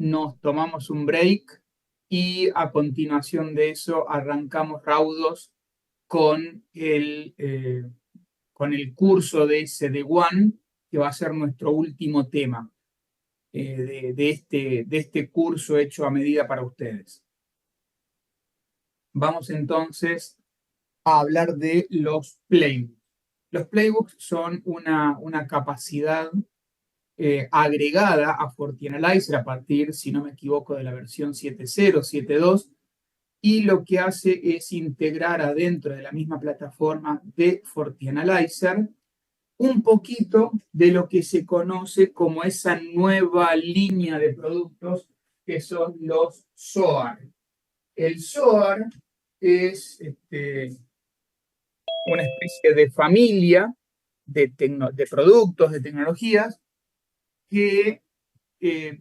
nos tomamos un break y a continuación de eso arrancamos raudos con con el curso de SD1, que va a ser nuestro último tema de este curso hecho a medida para ustedes. Vamos entonces a hablar de los playbooks. Los playbooks son una capacidad agregada a FortiAnalyzer a partir, si no me equivoco, de la versión 7.0, 7.2, y lo que hace es integrar adentro de la misma plataforma de FortiAnalyzer un poquito de lo que se conoce como esa nueva línea de productos que son los SOAR. El SOAR es una especie de familia de productos, de tecnologías que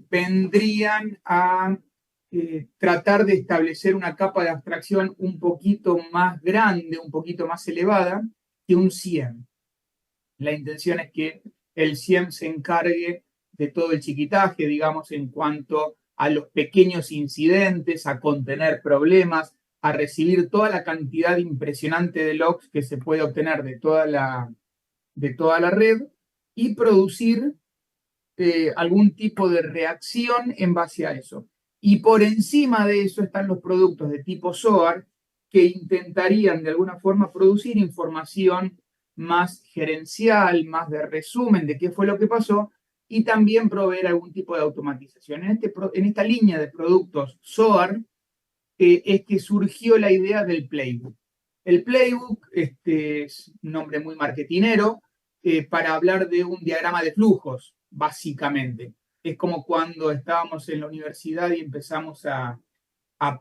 vendrían a tratar de establecer una capa de abstracción un poquito más grande, un poquito más elevada que un SIEM. La intención es que el SIEM se encargue de todo el chiquitaje, digamos, en cuanto a los pequeños incidentes, a contener problemas, a recibir toda la cantidad impresionante de logs que se puede obtener de toda la red y producir algún tipo de reacción en base a eso. Y por encima de eso están los productos de tipo SOAR que intentarían de alguna forma producir información más gerencial, más de resumen de qué fue lo que pasó y también proveer algún tipo de automatización. En esta línea de productos SOAR es que surgió la idea del playbook. El playbook es un nombre muy marketinero para hablar de un diagrama de flujos, básicamente. Es como cuando estábamos en la universidad y empezamos a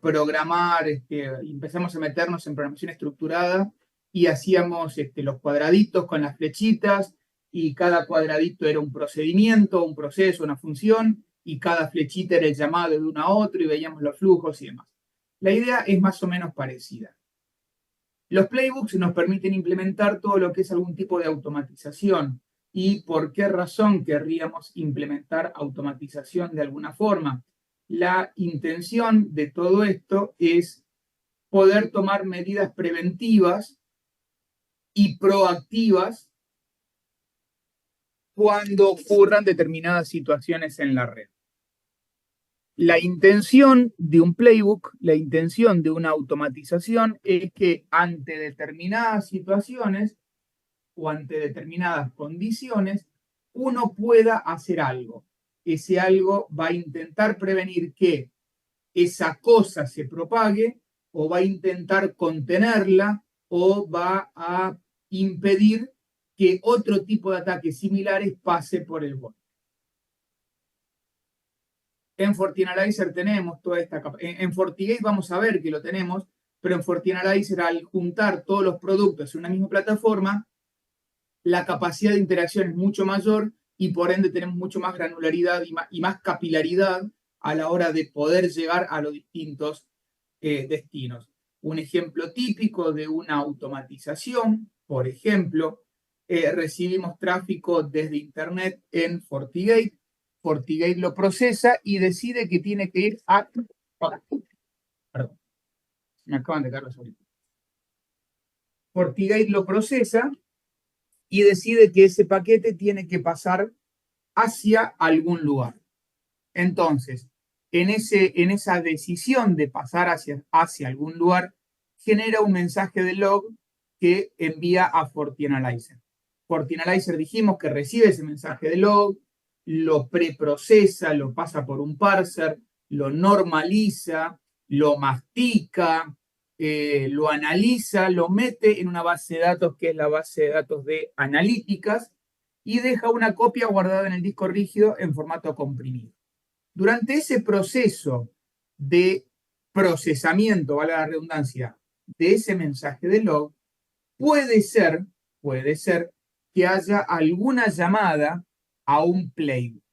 programar, empezamos a meternos en programación estructurada y hacíamos los cuadraditos con las flechitas y cada cuadradito era un procedimiento, un proceso, una función y cada flechita era el llamado de uno a otro y veíamos los flujos y demás. La idea es más o menos parecida. Los playbooks nos permiten implementar todo lo que es algún tipo de automatización. ¿Y por qué razón querríamos implementar automatización de alguna forma? La intención de todo esto es poder tomar medidas preventivas y proactivas cuando ocurran determinadas situaciones en la red. La intención de un playbook, la intención de una automatización es que ante determinadas situaciones o ante determinadas condiciones, uno pueda hacer algo. Ese algo va a intentar prevenir que esa cosa se propague o va a intentar contenerla o va a impedir que otro tipo de ataques similares pase por el borde. En FortiAnalyzer tenemos toda esta capacidad. En FortiGate vamos a ver que lo tenemos, pero en FortiAnalyzer al juntar todos los productos en una misma plataforma, la capacidad de interacción es mucho mayor y por ende tenemos mucho más granularidad y más capilaridad a la hora de poder llegar a los distintos destinos. Un ejemplo típico de una automatización, por ejemplo, recibimos tráfico desde Internet en FortiGate. FortiGate lo procesa y decide que tiene que ir a... Perdón, me acaban de caer los auriculares. FortiGate lo procesa y decide que ese paquete tiene que pasar hacia algún lugar. Entonces, en esa decisión de pasar hacia algún lugar, genera un mensaje de log que envía a FortiAnalyzer. FortiAnalyzer dijimos que recibe ese mensaje de log, lo preprocesa, lo pasa por un parser, lo normaliza, lo mastica, lo analiza, lo mete en una base de datos que es la base de datos de analíticas y deja una copia guardada en el disco rígido en formato comprimido. Durante ese proceso de procesamiento, vale la redundancia, de ese mensaje de log, puede ser que haya alguna llamada a un playbook.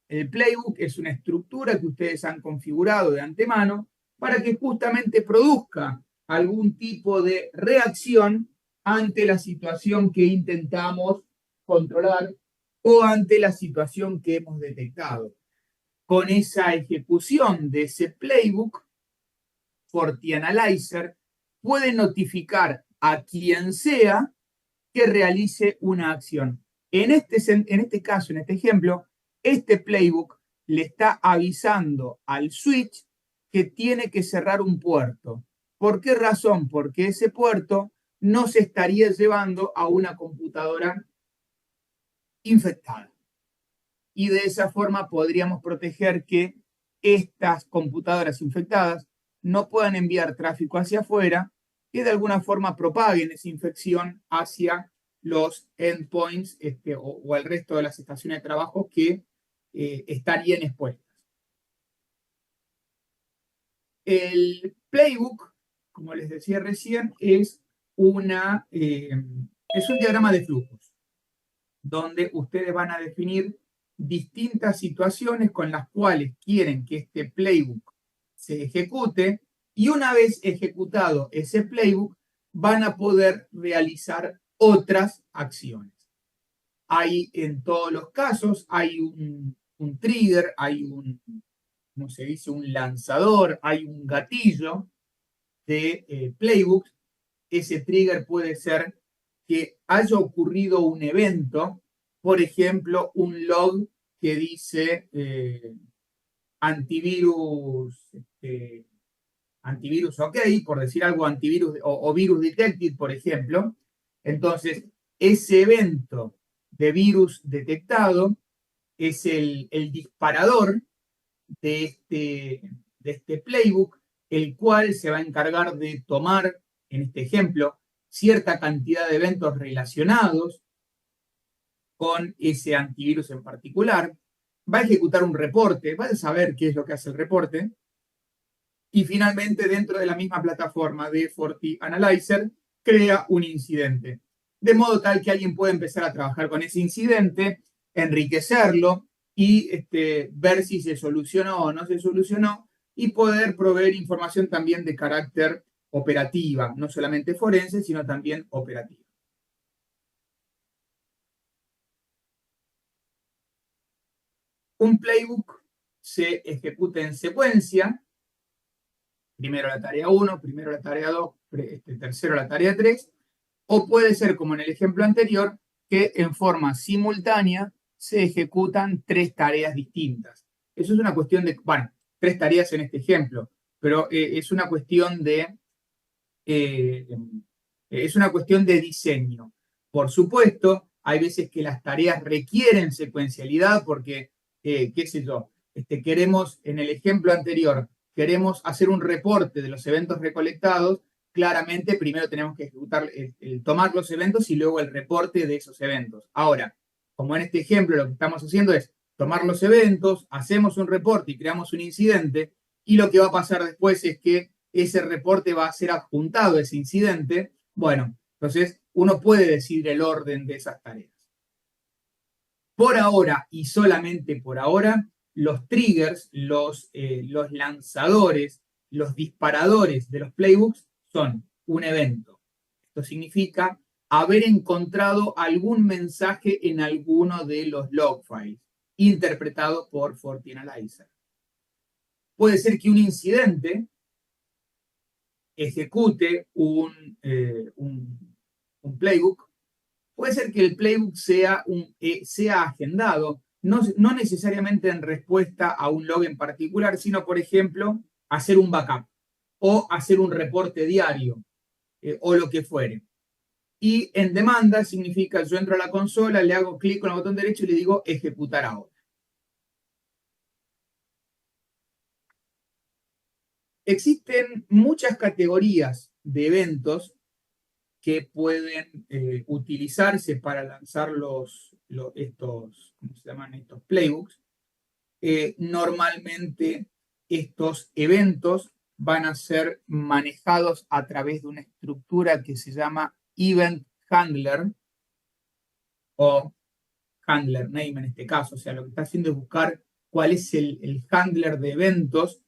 El playbook es una estructura que ustedes han configurado de antemano para que justamente produzca algún tipo de reacción ante la situación que intentamos controlar o ante la situación que hemos detectado. con esa ejecución de ese playbook, FortiAnalyzer puede notificar a quien sea que realice una acción. En este caso, en este ejemplo, este playbook le está avisando al switch que tiene que cerrar un puerto. ¿Por qué razón? Porque ese puerto no se estaría llevando a una computadora infectada. Y de esa forma podríamos proteger que estas computadoras infectadas no puedan enviar tráfico hacia afuera, que de alguna forma propaguen esa infección hacia los endpoints o el resto de las estaciones de trabajo que estarían expuestas. El playbook, como les decía recién, es un diagrama de flujos, donde ustedes van a definir distintas situaciones con las cuales quieren que este playbook se ejecute, y una vez ejecutado ese playbook van a poder realizar otras acciones. Hay en todos los casos, hay un trigger, hay como se dice, un lanzador, hay un gatillo de playbooks. Ese trigger puede ser que haya ocurrido un evento, por ejemplo, un log que dice antivirus, antivirus ok, por decir algo, antivirus o virus detected, por ejemplo. Entonces, ese evento de virus detectado es el disparador de este playbook, el cual se va a encargar de tomar, en este ejemplo, cierta cantidad de eventos relacionados con ese antivirus en particular, va a ejecutar un reporte, va a saber qué es lo que hace el reporte, y finalmente dentro de la misma plataforma de FortiAnalyzer crea un incidente, de modo tal que alguien puede empezar a trabajar con ese incidente, enriquecerlo y ver si se solucionó o no se solucionó, y poder proveer información también de carácter operativa, no solamente forense, sino también operativa. Un playbook se ejecuta en secuencia, primero la tarea 1, primero la tarea 2, tercero la tarea 3, o puede ser, como en el ejemplo anterior, que en forma simultánea se ejecutan 3 tareas distintas. Eso es una cuestión de, bueno, 3 tareas en este ejemplo, pero es una cuestión eh, es una cuestión de diseño. Por supuesto, hay veces que las tareas requieren secuencialidad porque, qué sé yo, queremos, en el ejemplo anterior, queremos hacer un reporte de los eventos recolectados. Claramente primero tenemos que ejecutar, tomar los eventos y luego el reporte de esos eventos. Ahora, como en este ejemplo lo que estamos haciendo es tomar los eventos, hacemos un reporte y creamos un incidente, y lo que va a pasar después es que ese reporte va a ser adjuntado a ese incidente. Bueno, entonces uno puede decidir el orden de esas tareas. Por ahora, y solamente por ahora, los triggers, los lanzadores, los disparadores de los playbooks son un evento. Esto significa haber encontrado algún mensaje en alguno de los log files, interpretado por FortiAnalyzer. Puede ser que un incidente ejecute un playbook. Puede ser que el playbook sea agendado, no necesariamente en respuesta a un log en particular, sino, por ejemplo, hacer un backup o hacer un reporte diario o lo que fuere. Y en demanda significa yo entro a la consola, le hago clic con el botón derecho y le digo ejecutar ahora. Existen muchas categorías de eventos que pueden utilizarse para lanzar estos, ¿cómo se llaman? Estos playbooks. Normalmente estos eventos van a ser manejados a través de una estructura que se llama Event Handler o Handler Name en este caso. O sea, lo que está haciendo es buscar cuál es el handler de eventos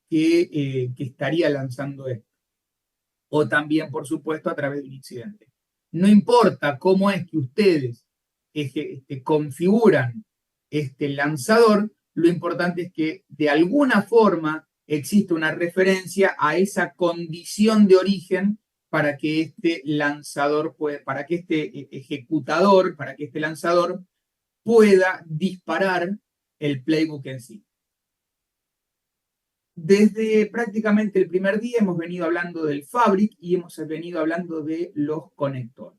que estaría lanzando esto. O también, por supuesto, a través de un incidente. No importa cómo es que ustedes configuran este lanzador, lo importante es que de alguna forma existe una referencia a esa condición de origen para que este lanzador, para que este ejecutador, para que este lanzador pueda disparar el playbook en sí. Desde prácticamente el primer día hemos venido hablando del Fabric y hemos venido hablando de los conectores.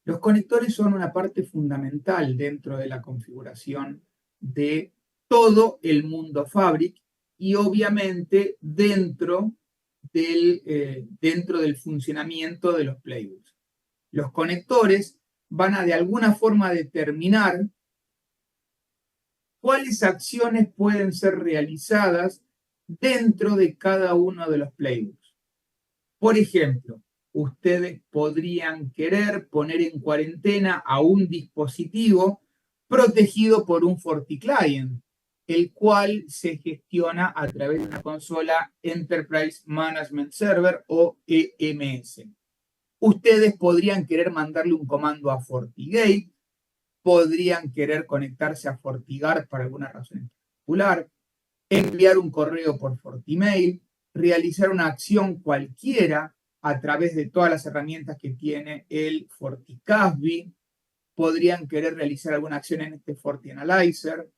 Los conectores son una parte fundamental dentro de la configuración de todo el mundo Fabric y obviamente dentro del funcionamiento de los playbooks. Los conectores van a de alguna forma determinar cuáles acciones pueden ser realizadas dentro de cada uno de los playbooks. Por ejemplo, ustedes podrían querer poner en cuarentena a un dispositivo protegido por un FortiClient, el cual se gestiona a través de una consola Enterprise Management Server o EMS. Ustedes podrían querer mandarle un comando a FortiGate, podrían querer conectarse a FortiGuard por alguna razón en particular, enviar un correo por FortiMail, realizar una acción cualquiera a través de todas las herramientas que tiene el FortiCASB, podrían querer realizar alguna acción en este FortiAnalyzer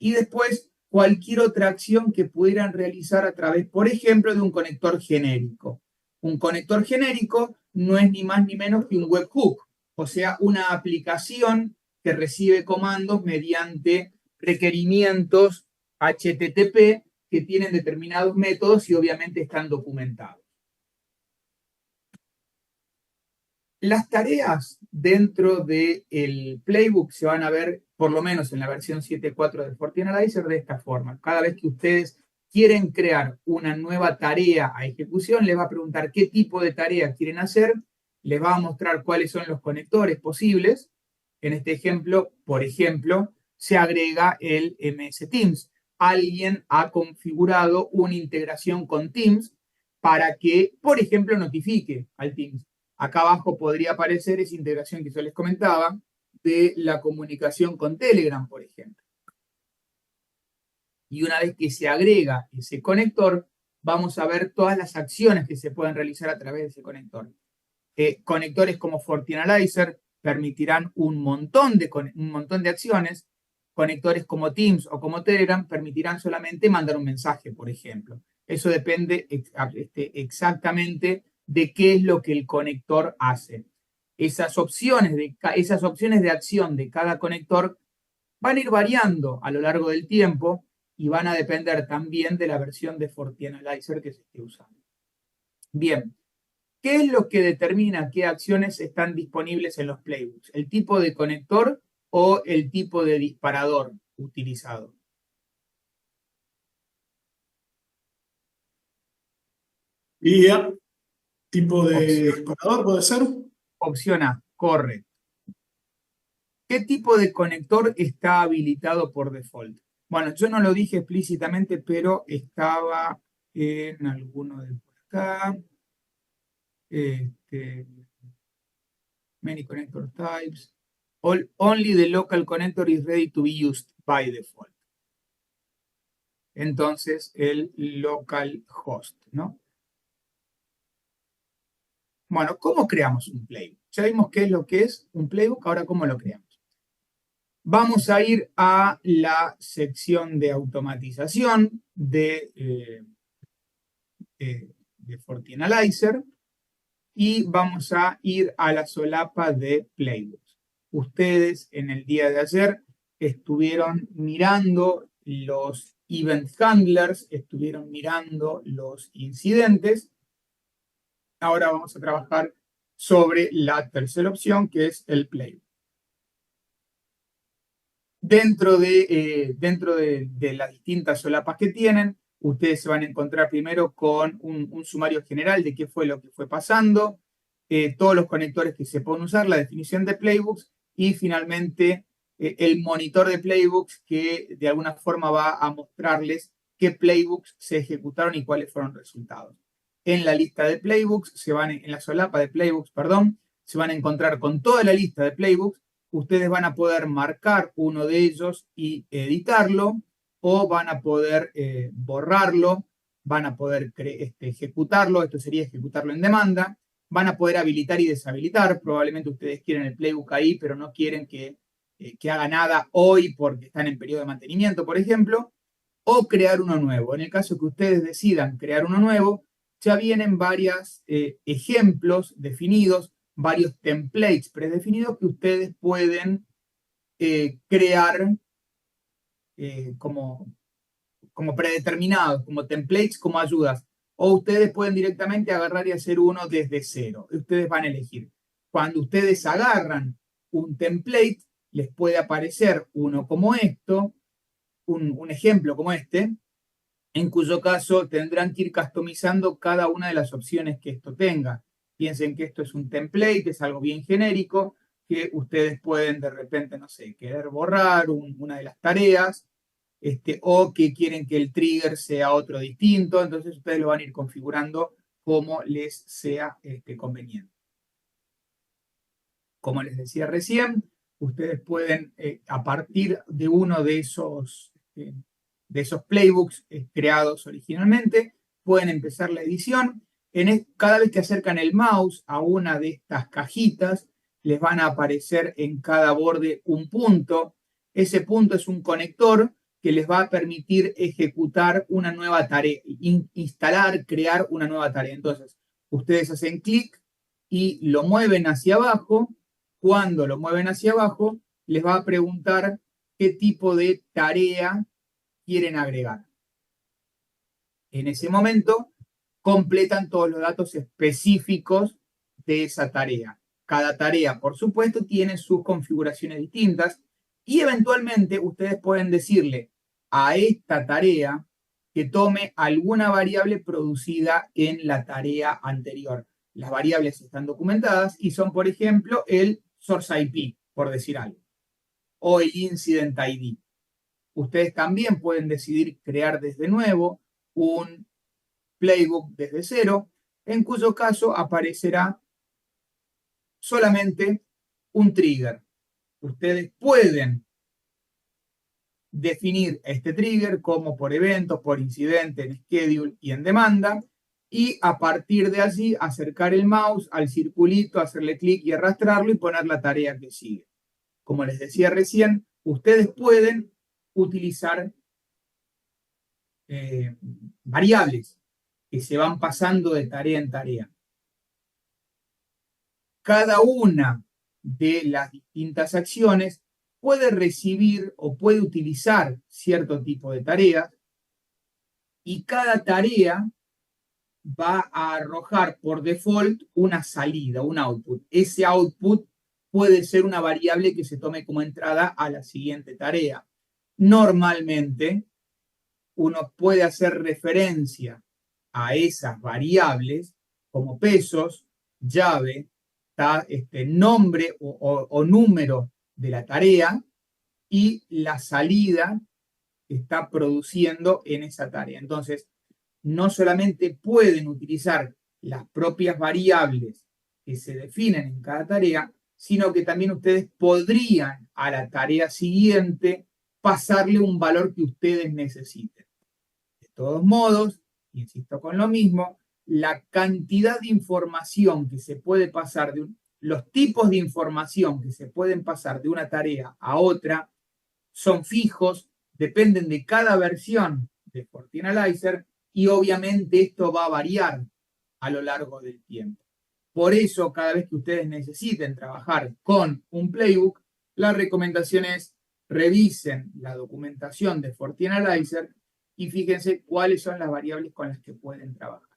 y después cualquier otra acción que pudieran realizar a través, por ejemplo, de un conector genérico. Un conector genérico no es ni más ni menos que un webhook, o sea, una aplicación que recibe comandos mediante requerimientos HTTP que tienen determinados métodos y obviamente están documentados. Las tareas dentro del playbook se van a ver, por lo menos en la versión 7.4 de FortiAnalyzer, de esta forma. Cada vez que ustedes quieren crear una nueva tarea a ejecución, les va a preguntar qué tipo de tarea quieren hacer, les va a mostrar cuáles son los conectores posibles. En este ejemplo, por ejemplo, se agrega el MS Teams. Alguien ha configurado una integración con Teams para que, por ejemplo, notifique al Teams. Acá abajo podría aparecer esa integración que yo les comentaba de la comunicación con Telegram, por ejemplo. Y una vez que se agrega ese conector, vamos a ver todas las acciones que se pueden realizar a través de ese conector. Conectores como FortiAnalyzer permitirán un montón de acciones. Conectores como Teams o como Telegram permitirán solamente mandar un mensaje, por ejemplo. Eso depende exactamente de qué es lo que el conector hace. Esas opciones de acción de cada conector van a ir variando a lo largo del tiempo y van a depender también de la versión de FortiAnalyzer que se esté usando. Bien, ¿qué es lo que determina qué acciones están disponibles en los playbooks? ¿El tipo de conector o el tipo de disparador utilizado? IA, tipo de disparador, ¿puede ser? Opción A, correcto. ¿Qué tipo de conector está habilitado por default? Bueno, yo no lo dije explícitamente, pero estaba en alguno de por acá. Many connector types. Only the local connector is ready to be used by default. Entonces, el local host, ¿no? Bueno, ¿cómo creamos un playbook? Ya vimos qué es lo que es un playbook, ahora ¿cómo lo creamos? Vamos a ir a la sección de automatización de FortiAnalyzer y vamos a ir a la solapa de playbooks. Ustedes en el día de ayer estuvieron mirando los event handlers, estuvieron mirando los incidentes. Ahora vamos a trabajar sobre la tercera opción, que es el playbook. Dentro de las distintas solapas que tienen, ustedes se van a encontrar primero con un sumario general de qué fue lo que fue pasando, todos los conectores que se pueden usar, la definición de playbooks y finalmente el monitor de playbooks que de alguna forma va a mostrarles qué playbooks se ejecutaron y cuáles fueron los resultados. En la lista de playbooks, en la solapa de playbooks, perdón, se van a encontrar con toda la lista de playbooks ustedes van a poder marcar uno de ellos y editarlo, o van a poder borrarlo, van a poder ejecutarlo, esto sería ejecutarlo en demanda, van a poder habilitar y deshabilitar, probablemente ustedes quieren el playbook ahí, pero no quieren que haga nada hoy porque están en periodo de mantenimiento, por ejemplo, o crear uno nuevo. En el caso que ustedes decidan crear uno nuevo, ya vienen varios ejemplos definidos, varios templates predefinidos que ustedes pueden crear como predeterminados, como templates, como ayudas. O ustedes pueden directamente agarrar y hacer uno desde cero. Ustedes van a elegir. Cuando ustedes agarran un template, les puede aparecer uno como esto, un ejemplo como este, en cuyo caso tendrán que ir customizando cada una de las opciones que esto tenga. Piensen que esto es un template, es algo bien genérico, que ustedes pueden de repente, no sé, querer borrar una de las tareas, o que quieren que el trigger sea otro distinto, entonces ustedes lo van a ir configurando como les sea conveniente. Como les decía recién, ustedes pueden, a partir de uno de esos playbooks creados originalmente, pueden empezar la edición. Cada vez que acercan el mouse a una de estas cajitas, les van a aparecer en cada borde un punto. Ese punto es un conector que les va a permitir ejecutar una nueva tarea, instalar, crear una nueva tarea. Entonces, ustedes hacen clic y lo mueven hacia abajo. Cuando lo mueven hacia abajo, les va a preguntar qué tipo de tarea quieren agregar. En ese momento, completan todos los datos específicos de esa tarea. Cada tarea, por supuesto, tiene sus configuraciones distintas y eventualmente ustedes pueden decirle a esta tarea que tome alguna variable producida en la tarea anterior. Las variables están documentadas y son, por ejemplo, el source IP, por decir algo, o el incident ID. Ustedes también pueden decidir crear desde nuevo un playbook desde cero, en cuyo caso aparecerá solamente un trigger. Ustedes pueden definir este trigger como por eventos, por incidente, en schedule y en demanda, y a partir de allí acercar el mouse al circulito, hacerle clic y arrastrarlo y poner la tarea que sigue. Como les decía recién, ustedes pueden utilizar variables que se van pasando de tarea en tarea. Cada una de las distintas acciones puede recibir o puede utilizar cierto tipo de tareas, y cada tarea va a arrojar por default una salida, un output. Ese output puede ser una variable que se tome como entrada a la siguiente tarea. Normalmente, uno puede hacer referencia a esas variables como pesos, llave, nombre o número de la tarea y la salida que está produciendo en esa tarea. Entonces, no solamente pueden utilizar las propias variables que se definen en cada tarea, sino que también ustedes podrían a la tarea siguiente pasarle un valor que ustedes necesiten. De todos modos, insisto con lo mismo, la cantidad de información que se puede pasar, los tipos de información que se pueden pasar de una tarea a otra son fijos, dependen de cada versión de FortiAnalyzer, y obviamente esto va a variar a lo largo del tiempo. Por eso, cada vez que ustedes necesiten trabajar con un playbook, la recomendación es revisen la documentación de FortiAnalyzer y fíjense cuáles son las variables con las que pueden trabajar.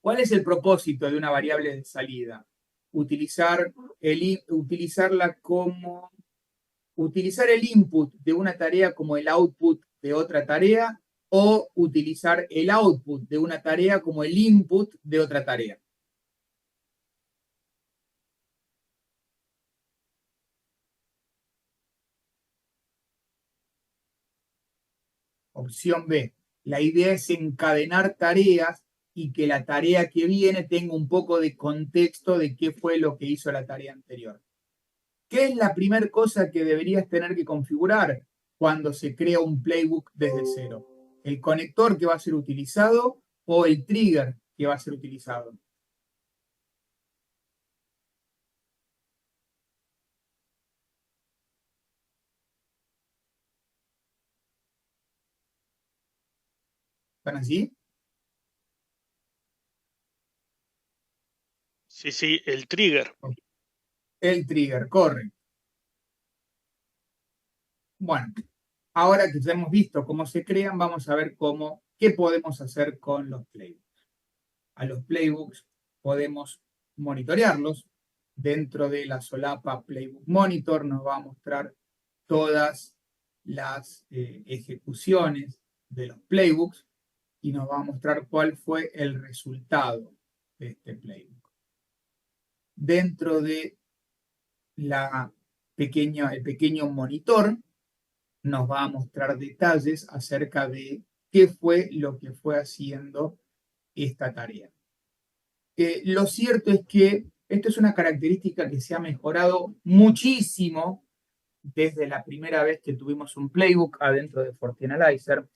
¿Cuál es el propósito de una variable de salida? Utilizar el input de una tarea como el output de otra tarea, o utilizar el output de una tarea como el input de otra tarea. Opción B. La idea es encadenar tareas y que la tarea que viene tenga un poco de contexto de qué fue lo que hizo la tarea anterior. ¿Qué es la primera cosa que deberías tener que configurar cuando se crea un playbook desde cero? ¿El conector que va a ser utilizado o el trigger que va a ser utilizado? ¿Están así? Sí, sí, el trigger. El trigger, corre. Bueno, ahora que ya hemos visto cómo se crean, vamos a ver qué podemos hacer con los playbooks. A los playbooks podemos monitorearlos. Dentro de la solapa Playbook Monitor nos va a mostrar todas las ejecuciones de los playbooks y nos va a mostrar cuál fue el resultado de este playbook. Dentro de el pequeño monitor nos va a mostrar detalles acerca de qué fue lo que fue haciendo esta tarea. Lo cierto es que esto es una característica que se ha mejorado muchísimo desde la primera vez que tuvimos un playbook adentro de FortiAnalyzer.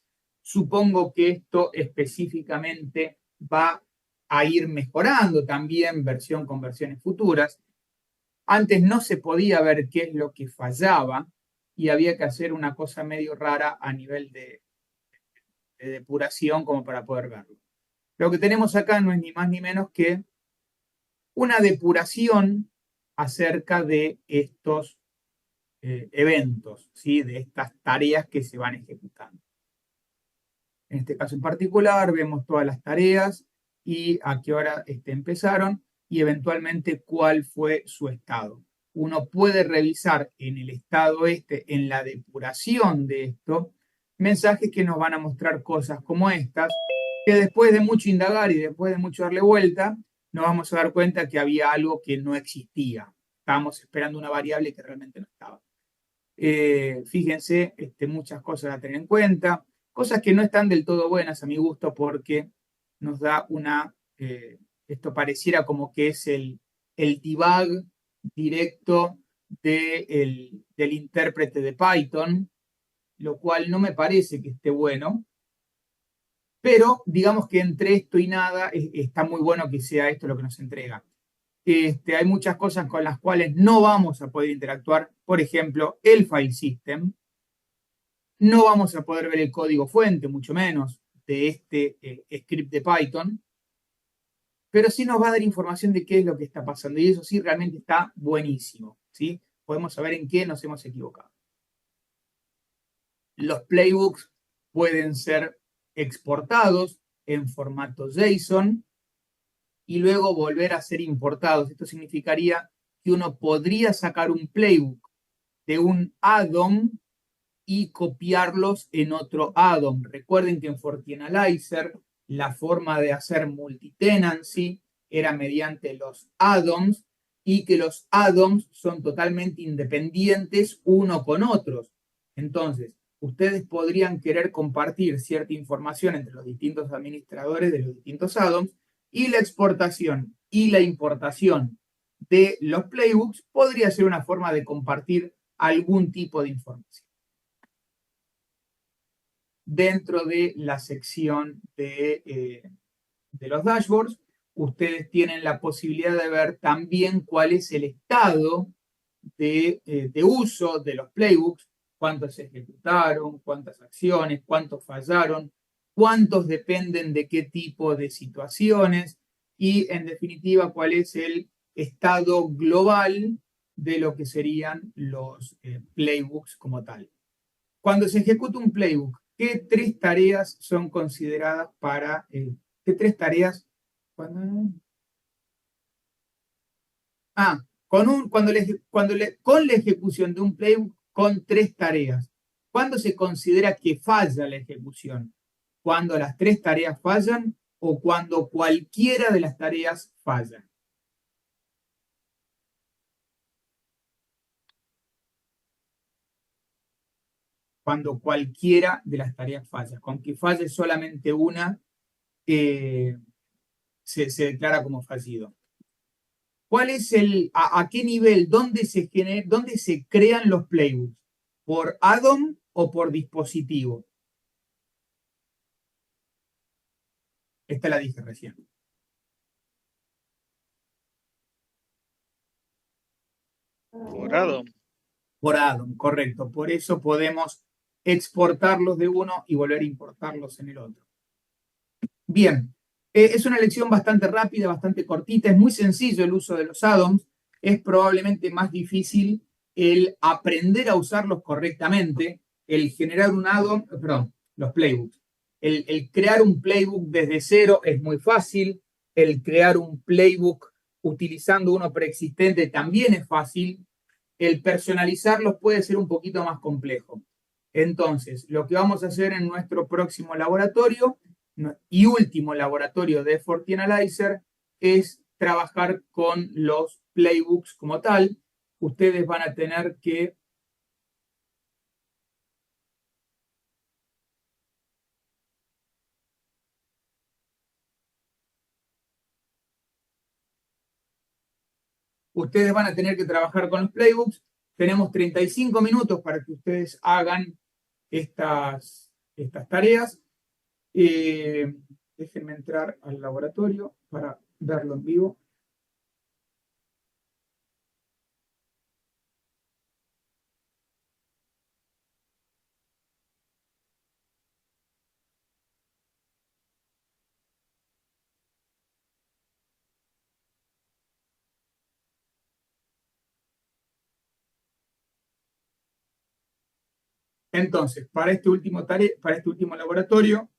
Supongo que esto específicamente va a ir mejorando también versión con versiones futuras. Antes no se podía ver qué es lo que fallaba y había que hacer una cosa medio rara a nivel de depuración como para poder verlo. Lo que tenemos acá no es ni más ni menos que una depuración acerca de estos eventos, ¿sí? De estas tareas que se van ejecutando. En este caso en particular, vemos todas las tareas y a qué hora empezaron y eventualmente cuál fue su estado. Uno puede revisar en el estado en la depuración de esto, mensajes que nos van a mostrar cosas como estas, que después de mucho indagar y después de mucho darle vuelta, nos vamos a dar cuenta que había algo que no existía. Estábamos esperando una variable que realmente no estaba. Fíjense, muchas cosas a tener en cuenta, cosas que no están del todo buenas a mi gusto porque nos da esto pareciera como que es el debug directo del intérprete de Python, lo cual no me parece que esté bueno, pero digamos que entre esto y nada está muy bueno que sea esto lo que nos entrega. Hay muchas cosas con las cuales no vamos a poder interactuar, por ejemplo, el file system. No vamos a poder ver el código fuente, mucho menos, de este script de Python, pero sí nos va a dar información de qué es lo que está pasando y eso sí realmente está buenísimo, ¿sí? Podemos saber en qué nos hemos equivocado. Los playbooks pueden ser exportados en formato JSON y luego volver a ser importados. Esto significaría que uno podría sacar un playbook de un add-on y copiarlos en otro add-on. Recuerden que en FortiAnalyzer la forma de hacer multitenancy era mediante los add-ons y que los add-ons son totalmente independientes uno con otros. Entonces, ustedes podrían querer compartir cierta información entre los distintos administradores de los distintos add-ons y la exportación y la importación de los playbooks podría ser una forma de compartir algún tipo de información. Dentro de la sección de los dashboards, ustedes tienen la posibilidad de ver también cuál es el estado de uso de los playbooks, cuántos se ejecutaron, cuántas acciones, cuántos fallaron, cuántos dependen de qué tipo de situaciones y, en definitiva, cuál es el estado global de lo que serían los playbooks como tal. Cuando se ejecuta un playbook, ¿qué tres tareas son consideradas para qué tres tareas? Con la ejecución de un playbook con tres tareas. ¿Cuándo se considera que falla la ejecución? ¿Cuando las tres tareas fallan o cuando cualquiera de las tareas falla? Cuando cualquiera de las tareas falla. Con que falle solamente una, se declara como fallido. ¿Cuál es a qué nivel, dónde se crean los playbooks? ¿Por add-on o por dispositivo? Esta la dije recién. Por add-on. Por add-on, correcto. Por eso podemos exportarlos de uno y volver a importarlos en el otro. Bien, es una lección bastante rápida, bastante cortita. Es muy sencillo el uso de los add-ons. Es probablemente más difícil el aprender a usarlos correctamente, el generar un add-on, perdón, los playbooks. El crear un playbook desde cero es muy fácil. El crear un playbook utilizando uno preexistente también es fácil. El personalizarlos puede ser un poquito más complejo. Entonces, lo que vamos a hacer en nuestro próximo laboratorio y último laboratorio de FortiAnalyzer es trabajar con los playbooks como tal. Ustedes van a tener que trabajar con los playbooks. Tenemos 35 minutos para que ustedes hagan estas tareas. Déjenme entrar al laboratorio para verlo en vivo. Entonces, para este último laboratorio,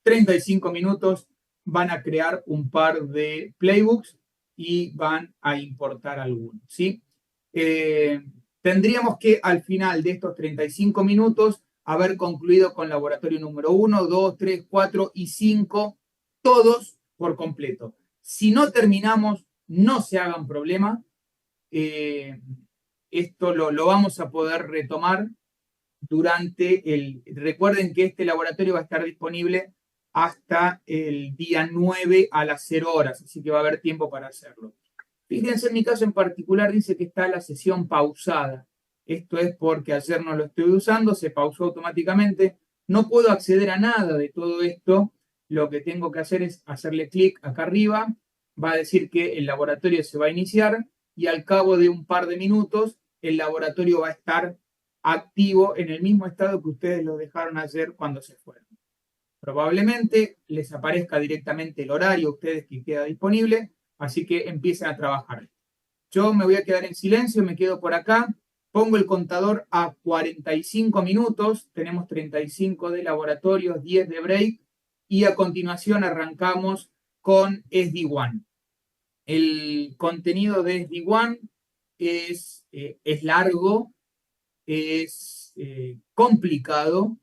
35 minutos, van a crear un par de playbooks y van a importar algunos, ¿sí? Tendríamos que al final de estos 35 minutos haber concluido con laboratorio número 1, 2, 3, 4 y 5, todos por completo. Si no terminamos, no se hagan problema. Esto lo vamos a poder retomar recuerden que este laboratorio va a estar disponible hasta el día 9 a las 0 horas, así que va a haber tiempo para hacerlo. Fíjense, en mi caso en particular dice que está la sesión pausada. Esto es porque ayer no lo estoy usando, se pausó automáticamente. No puedo acceder a nada de todo esto. Lo que tengo que hacer es hacerle clic acá arriba. Va a decir que el laboratorio se va a iniciar y al cabo de un par de minutos el laboratorio va a estar activo en el mismo estado que ustedes lo dejaron ayer cuando se fueron. Probablemente les aparezca directamente el horario a ustedes que queda disponible, así que empiecen a trabajar. Yo me voy a quedar en silencio, me quedo por acá, pongo el contador a 45 minutos, tenemos 35 de laboratorio, 10 de break, y a continuación arrancamos con SD-WAN. El contenido de SD-WAN es largo, es complicado.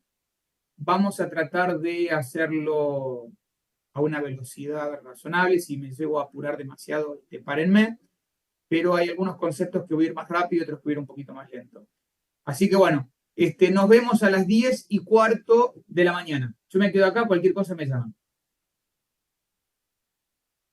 Vamos a tratar de hacerlo a una velocidad razonable. Si me llego a apurar demasiado, párenme. Pero hay algunos conceptos que voy a ir más rápido y otros que voy a ir un poquito más lento. Así que bueno, nos vemos a las 10:15 de la mañana. Yo me quedo acá, cualquier cosa me llaman.